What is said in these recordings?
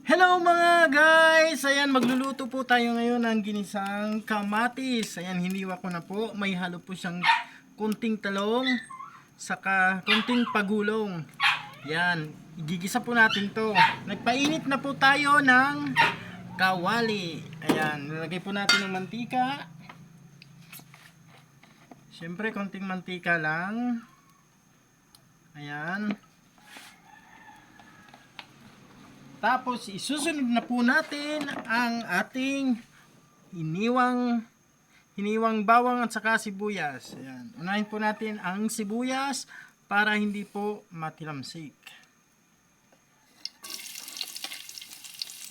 Hello mga guys! Ayan, magluluto po tayo ngayon ng ginisang kamatis. Ayan, hiniwa ko na po. May halo po siyang kunting talong, saka kunting pagulong. Ayan, igigisa po natin to. Nagpainit na po tayo ng kawali. Ayan, nilagay po natin ng mantika. Siyempre, konting mantika lang. Ayan. Tapos isusunod na po natin ang ating hiniwang bawang at saka sibuyas. Ayan. Unahin po natin ang sibuyas para hindi po matilamsik.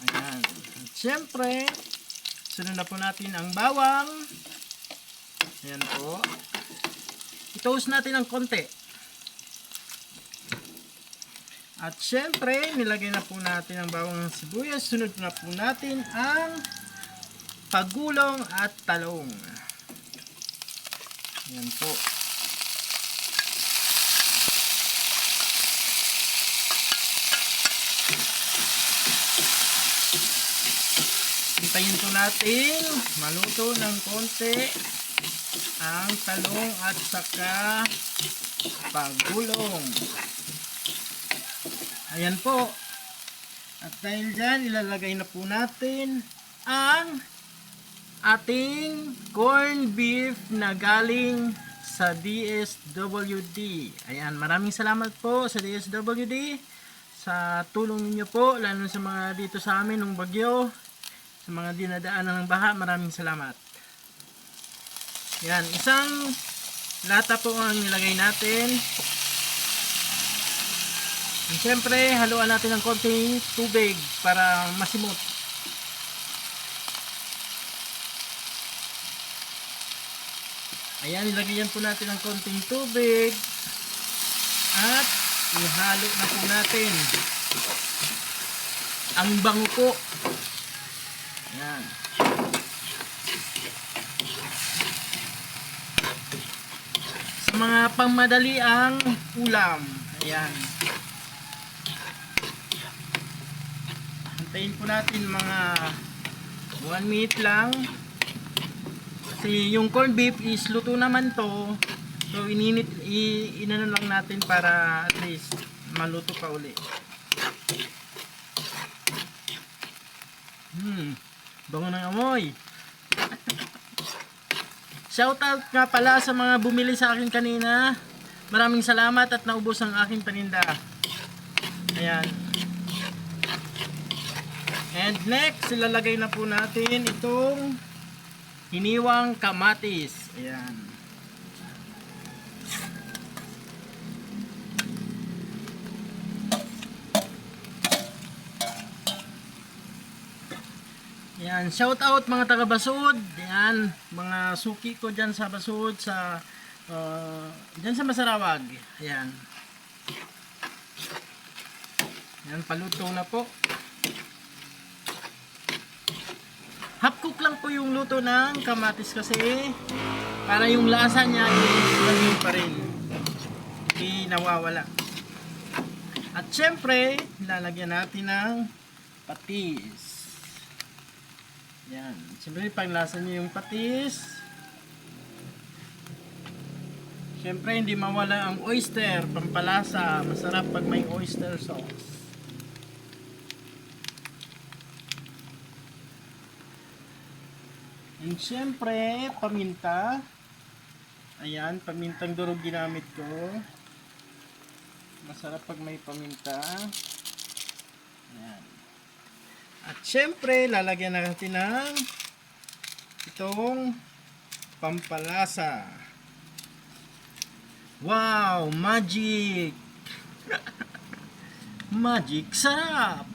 Ayan. At syempre, sunod na po natin ang bawang. Ayan po. I-toast natin ng konti. At syempre, nilagay na po natin ang bawang sibuyas. Sunod na po natin ang pagulong at talong. Ayan po. Hintayin po natin maluto ng konti ang talong at saka pagulong. Ayan po. At dahil dyan, ilalagay na po natin ang ating corned beef na galing sa DSWD. Ayan, maraming salamat po sa DSWD sa tulong niyo po, lalo sa mga dito sa amin ng bagyo, sa mga dinadaanan ng baha. Maraming salamat. Ayan, isang lata po ang nilagay natin. And syempre, haluan natin ng konting tubig para masimot. Ayan, ilagyan po natin ng konting tubig. At ihalo na po natin. Ang bango po. Ayan. Sa mga pangmadali ang ulam. Ayan. Hintayin po natin mga 1 minute lang. Kasi yung corned beef is luto naman to. So inano lang natin para at least maluto pa uli. Bango ng amoy. Shoutout nga pala sa mga bumili sa akin kanina. Maraming salamat at naubos ang aking paninda. Ayan. And next, ilalagay na po natin itong hiniwang kamatis. Ayan. Ayan, shout out mga taga Basud. Ayan, mga suki ko dyan sa Basud, sa dyan sa Masarawag. Ayan. Ayan, paluto na po. Half cook lang po yung luto ng kamatis kasi para yung lasa niya ay pa rin. Hindi nawawala. At syempre, lalagyan natin ng patis. Yan. Syempre, panglasa niyo yung patis. Syempre, hindi mawala ang oyster, pampalasa. Masarap pag may oyster sauce. And syempre, paminta. Ayan, pamintang durog ginamit ko. Masarap pag may paminta. Ayan. At syempre, lalagyan natin ng itong pampalasa. Wow, magic! Magic sarap!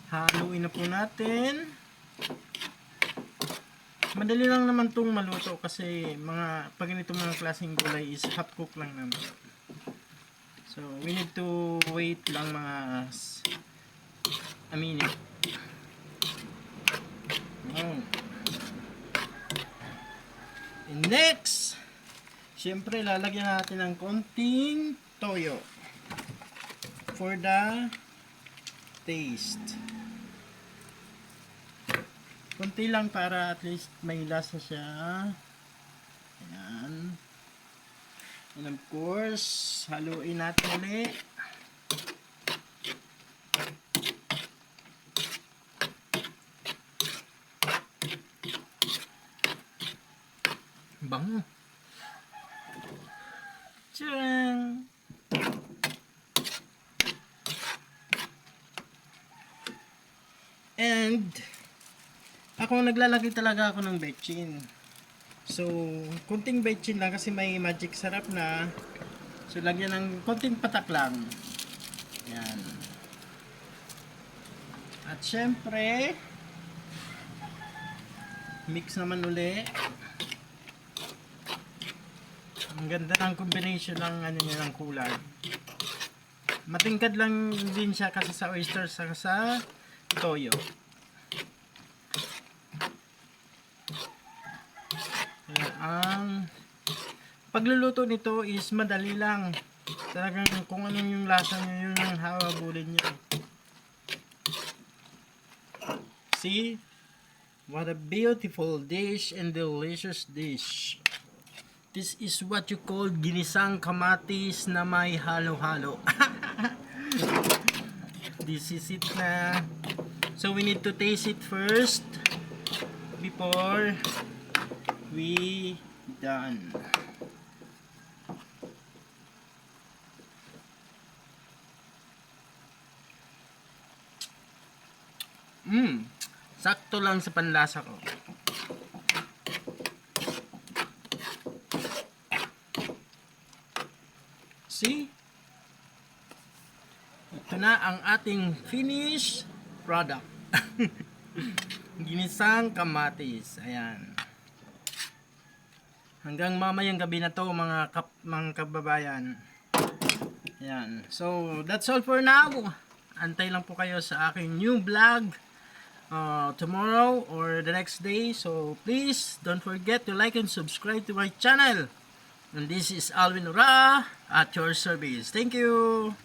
Haluin na po natin. Madali lang naman itong maluto kasi pag ganito mga klaseng gulay is half cook lang naman. So, we need to wait lang mga a minute. Oh. And next, syempre lalagyan natin ng konting toyo. for the taste. Kunti lang para at least may lasa siya. Ayan. And of course, haluin natin ulit. Bango. Tiyang! And ako naglalagay talaga ako ng betchin. So, kunting betchin lang kasi may magic sarap na. So, lagyan ng kunting patak lang. Yan. At syempre, mix naman uli. Ang ganda ng combination ng ano niya ng kulay. Matingkad lang din siya kasi sa oyster sa toyo. Ang pagluluto nito is madali lang. Talagang kung ano yung lasa nyo, yun ang hawabulin nyo. See? What a beautiful dish and delicious dish. This is what you call ginisang kamatis na may halo-halo. This is it na. So we need to taste it first before we done. Sakto lang sa panlasa ko. See? Ito na ang ating finished product. Ginisang kamatis. Ayan. Hanggang mamayang gabi na to mga kababayan. Ayan. So, that's all for now. Antay lang po kayo sa aking new vlog tomorrow or the next day. So, please don't forget to like and subscribe to my channel. And this is Alvin Ura at your service. Thank you.